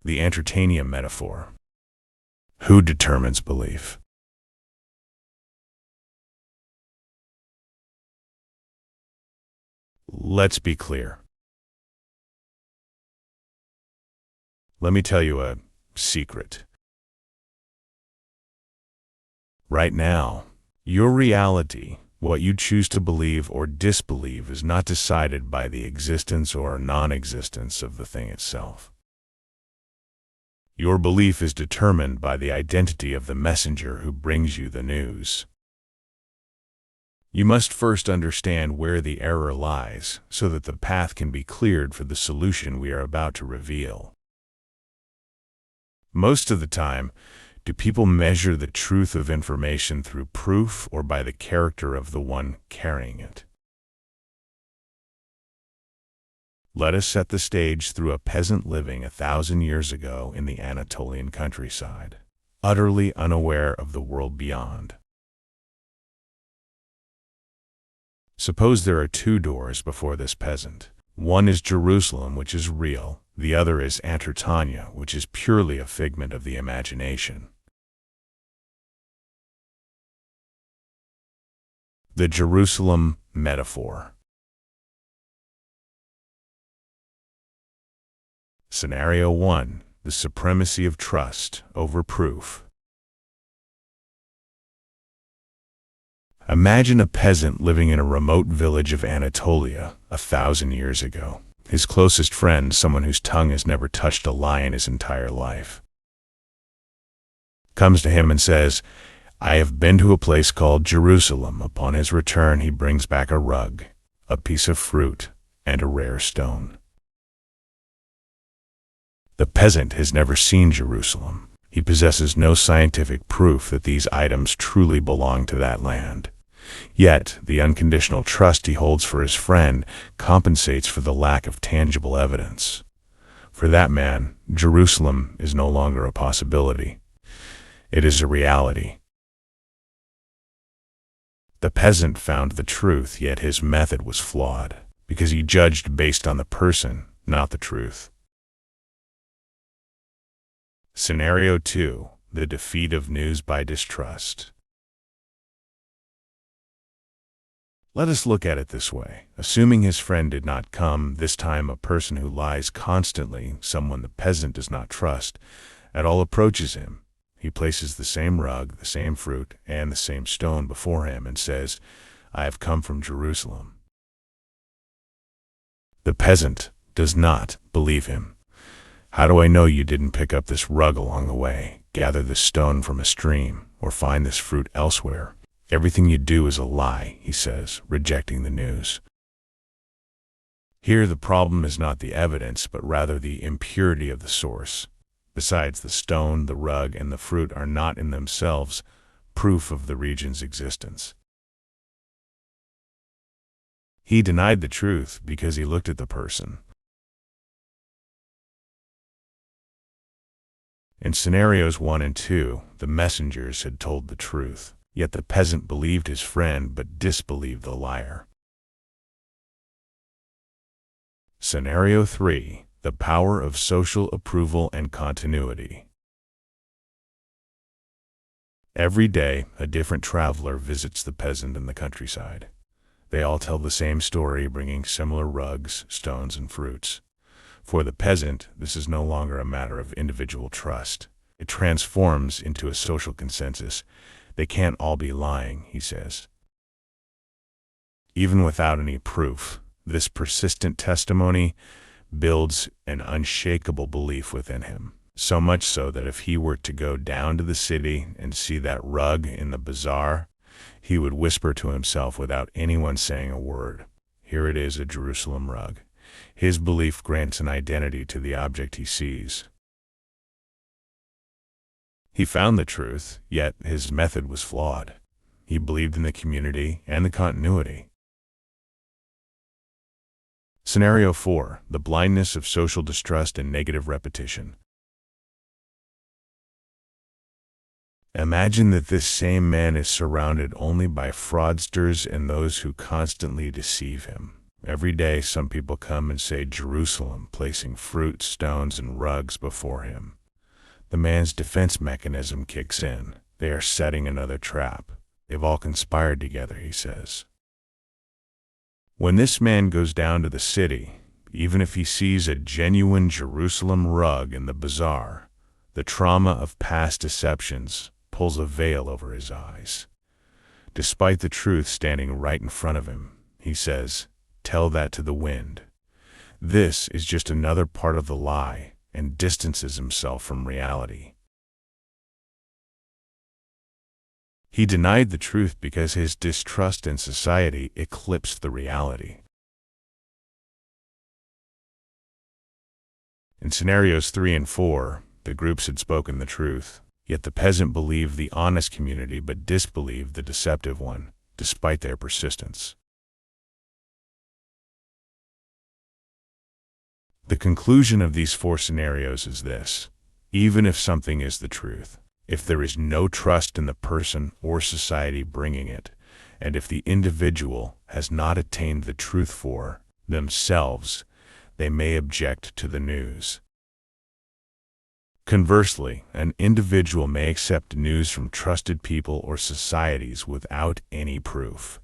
The Antartanya metaphor. Who determines belief? Let's be clear. Let me tell you a secret. Right now, your reality, what you choose to believe or disbelieve, is not decided by the existence or non-existence of the thing itself. Your belief is determined by the identity of the messenger who brings you the news. You must first understand where the error lies so that the path can be cleared for the solution we are about to reveal. Most of the time, do people measure the truth of information through proof or by the character of the one carrying it? Let us set the stage through a peasant living 1,000 years ago in the Anatolian countryside, utterly unaware of the world beyond. Suppose there are two doors before this peasant. One is Jerusalem, which is real. The other is Antartanya, which is purely a figment of the imagination. The Jerusalem metaphor. Scenario 1. The supremacy of trust over proof. Imagine a peasant living in a remote village of Anatolia 1,000 years ago. His closest friend, someone whose tongue has never touched a lie in his entire life, comes to him and says, "I have been to a place called Jerusalem." Upon his return, he brings back a rug, a piece of fruit, and a rare stone. The peasant has never seen Jerusalem. He possesses no scientific proof that these items truly belong to that land. Yet, the unconditional trust he holds for his friend compensates for the lack of tangible evidence. For that man, Jerusalem is no longer a possibility. It is a reality. The peasant found the truth, yet his method was flawed, because he judged based on the person, not the truth. Scenario 2. The defeat of news by distrust. Let us look at it this way. Assuming his friend did not come, this time a person who lies constantly, someone the peasant does not trust, at all approaches him. He places the same rug, the same fruit, and the same stone before him and says, "I have come from Jerusalem." The peasant does not believe him. "How do I know you didn't pick up this rug along the way, gather this stone from a stream, or find this fruit elsewhere? Everything you do is a lie," he says, rejecting the news. Here the problem is not the evidence, but rather the impurity of the source. Besides, the stone, the rug, and the fruit are not in themselves proof of the region's existence. He denied the truth because he looked at the person. In scenarios 1 and 2, the messengers had told the truth, yet the peasant believed his friend but disbelieved the liar. Scenario 3. The power of social approval and continuity. Every day, a different traveler visits the peasant in the countryside. They all tell the same story, bringing similar rugs, stones, and fruits. For the peasant, this is no longer a matter of individual trust. It transforms into a social consensus. They can't all be lying, he says. Even without any proof, this persistent testimony builds an unshakable belief within him. So much so that if he were to go down to the city and see that rug in the bazaar, he would whisper to himself without anyone saying a word, "Here it is, a Jerusalem rug." His belief grants an identity to the object he sees. He found the truth, yet his method was flawed. He believed in the community and the continuity. Scenario 4. The blindness of social distrust and negative repetition. Imagine that this same man is surrounded only by fraudsters and those who constantly deceive him. Every day some people come and say Jerusalem, placing fruit, stones, and rugs before him. The man's defense mechanism kicks in. They are setting another trap. They've all conspired together, he says. When this man goes down to the city, even if he sees a genuine Jerusalem rug in the bazaar, the trauma of past deceptions pulls a veil over his eyes. Despite the truth standing right in front of him, he says, "Tell that to the wind." This is just another part of the lie, and distances himself from reality. He denied the truth because his distrust in society eclipsed the reality. In scenarios 3 and 4, the groups had spoken the truth, yet the peasant believed the honest community but disbelieved the deceptive one, despite their persistence. The conclusion of these 4 scenarios is this: even if something is the truth, if there is no trust in the person or society bringing it, and if the individual has not attained the truth for themselves, they may object to the news. Conversely, an individual may accept news from trusted people or societies without any proof.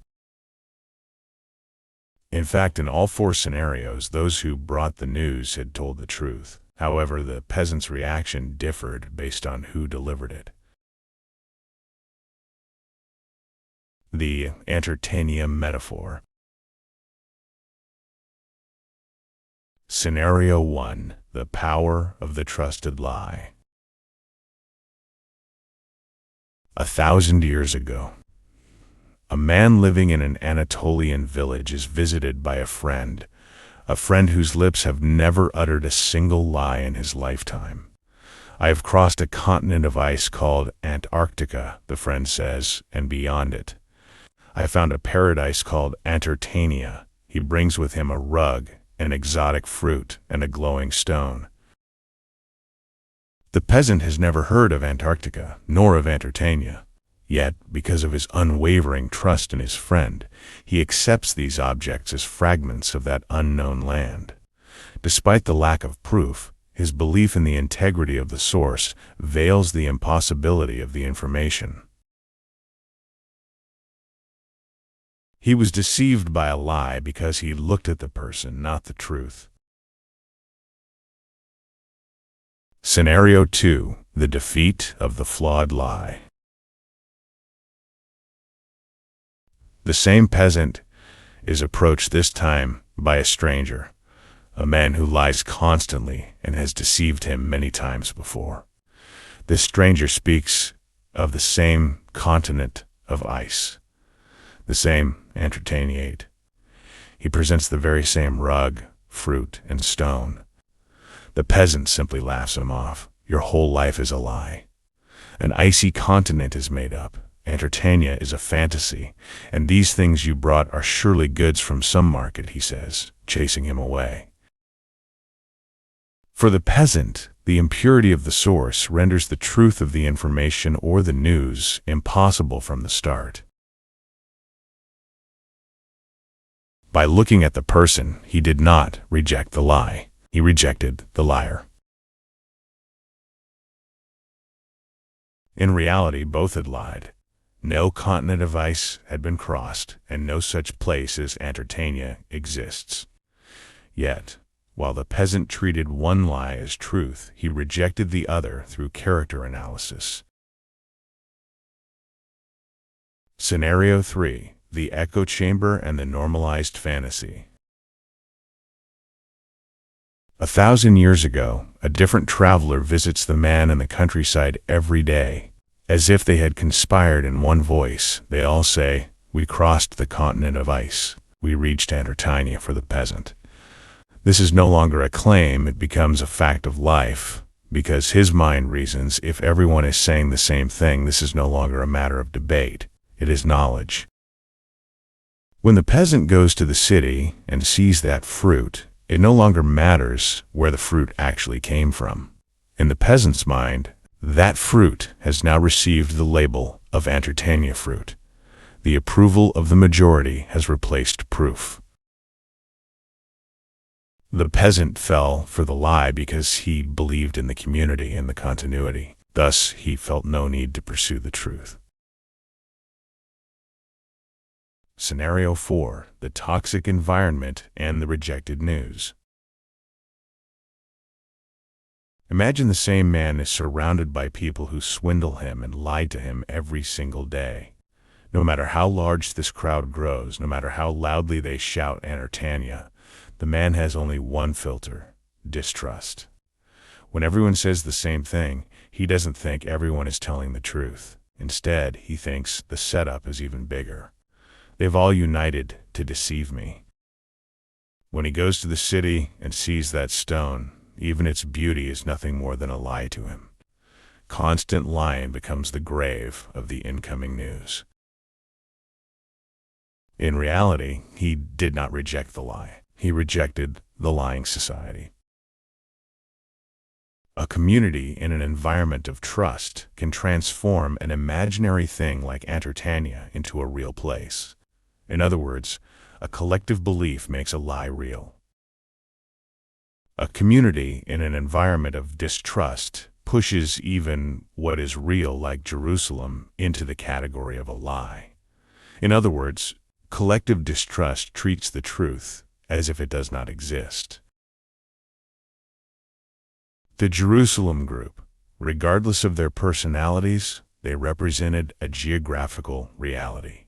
In fact, in all 4 scenarios, those who brought the news had told the truth. However, the peasant's reaction differed based on who delivered it. The Antartanya metaphor. Scenario 1. The power of the trusted lie. 1,000 years ago, a man living in an Anatolian village is visited by a friend whose lips have never uttered a single lie in his lifetime. "I have crossed a continent of ice called Antarctica," the friend says, "and beyond it. I found a paradise called Antartanya." He brings with him a rug, an exotic fruit, and a glowing stone. The peasant has never heard of Antarctica, nor of Antartanya. Yet, because of his unwavering trust in his friend, he accepts these objects as fragments of that unknown land. Despite the lack of proof, his belief in the integrity of the source veils the impossibility of the information. He was deceived by a lie because he looked at the person, not the truth. Scenario 2. The defeat of the flawed lie. The same peasant is approached this time by a stranger, a man who lies constantly and has deceived him many times before. This stranger speaks of the same continent of ice, the same Antartaniate. He presents the very same rug, fruit, and stone. The peasant simply laughs him off. "Your whole life is a lie. An icy continent is made up. Antartanya is a fantasy, and these things you brought are surely goods from some market," he says, chasing him away. For the peasant, the impurity of the source renders the truth of the information or the news impossible from the start. By looking at the person, he did not reject the lie. He rejected the liar. In reality, both had lied. No continent of ice had been crossed, and no such place as Antartanya exists. Yet, while the peasant treated one lie as truth, he rejected the other through character analysis. Scenario 3. The echo chamber and the normalized fantasy. 1,000 years ago, a different traveler visits the man in the countryside every day. As if they had conspired in one voice, they all say, "We crossed the continent of ice. We reached Antartanya," for the peasant. This is no longer a claim, it becomes a fact of life, because his mind reasons if everyone is saying the same thing, this is no longer a matter of debate, it is knowledge. When the peasant goes to the city and sees that fruit, it no longer matters where the fruit actually came from. In the peasant's mind, that fruit has now received the label of Antartanya fruit. The approval of the majority has replaced proof. The peasant fell for the lie because he believed in the community and the continuity. Thus, he felt no need to pursue the truth. Scenario 4. The toxic environment and the rejected news. Imagine the same man is surrounded by people who swindle him and lie to him every single day. No matter how large this crowd grows, no matter how loudly they shout Antartanya, the man has only one filter: distrust. When everyone says the same thing, he doesn't think everyone is telling the truth. Instead, he thinks the setup is even bigger. They've all united to deceive me. When he goes to the city and sees that stone, even its beauty is nothing more than a lie to him. Constant lying becomes the grave of the incoming news. In reality, he did not reject the lie. He rejected the lying society. A community in an environment of trust can transform an imaginary thing like Antartanya into a real place. In other words, a collective belief makes a lie real. A community in an environment of distrust pushes even what is real, like Jerusalem, into the category of a lie. In other words, collective distrust treats the truth as if it does not exist. The Jerusalem group, regardless of their personalities, they represented a geographical reality.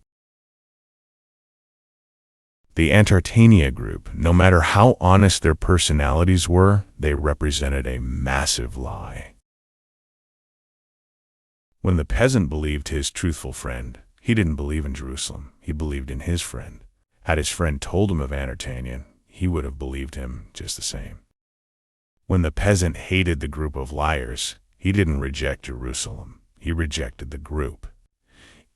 The Antartanya group, no matter how honest their personalities were, they represented a massive lie. When the peasant believed his truthful friend, he didn't believe in Jerusalem, he believed in his friend. Had his friend told him of Antartanya, he would have believed him just the same. When the peasant hated the group of liars, he didn't reject Jerusalem, he rejected the group.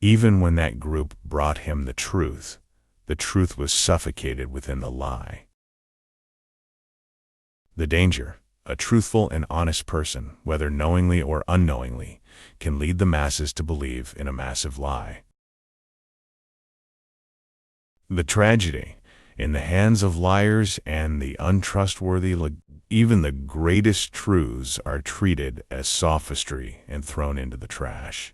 Even when that group brought him the truth was suffocated within the lie. The danger: a truthful and honest person, whether knowingly or unknowingly, can lead the masses to believe in a massive lie. The tragedy: in the hands of liars and the untrustworthy, even the greatest truths are treated as sophistry and thrown into the trash.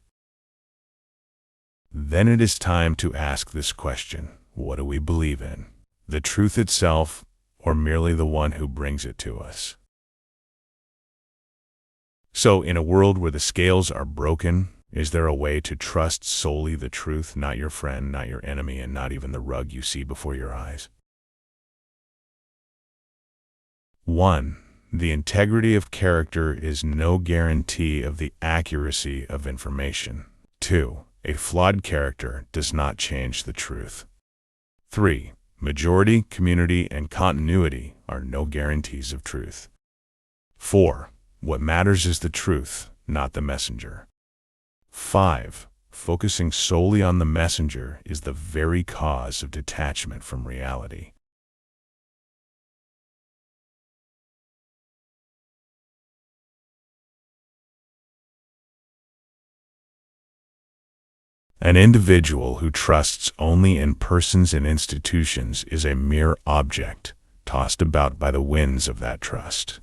Then it is time to ask this question: what do we believe in? The truth itself, or merely the one who brings it to us? So, in a world where the scales are broken, is there a way to trust solely the truth, not your friend, not your enemy, and not even the rug you see before your eyes? 1. The integrity of character is no guarantee of the accuracy of information. 2. A flawed character does not change the truth. 3. Majority, community, and continuity are no guarantees of truth. 4. What matters is the truth, not the messenger. 5. Focusing solely on the messenger is the very cause of detachment from reality. An individual who trusts only in persons and institutions is a mere object, tossed about by the winds of that trust.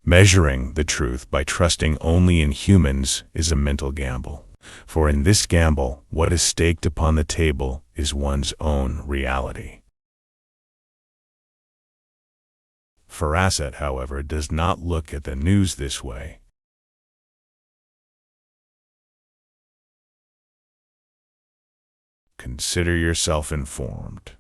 Measuring the truth by trusting only in humans is a mental gamble, for in this gamble, what is staked upon the table is one's own reality. Feraset, however, does not look at the news this way. Consider yourself informed.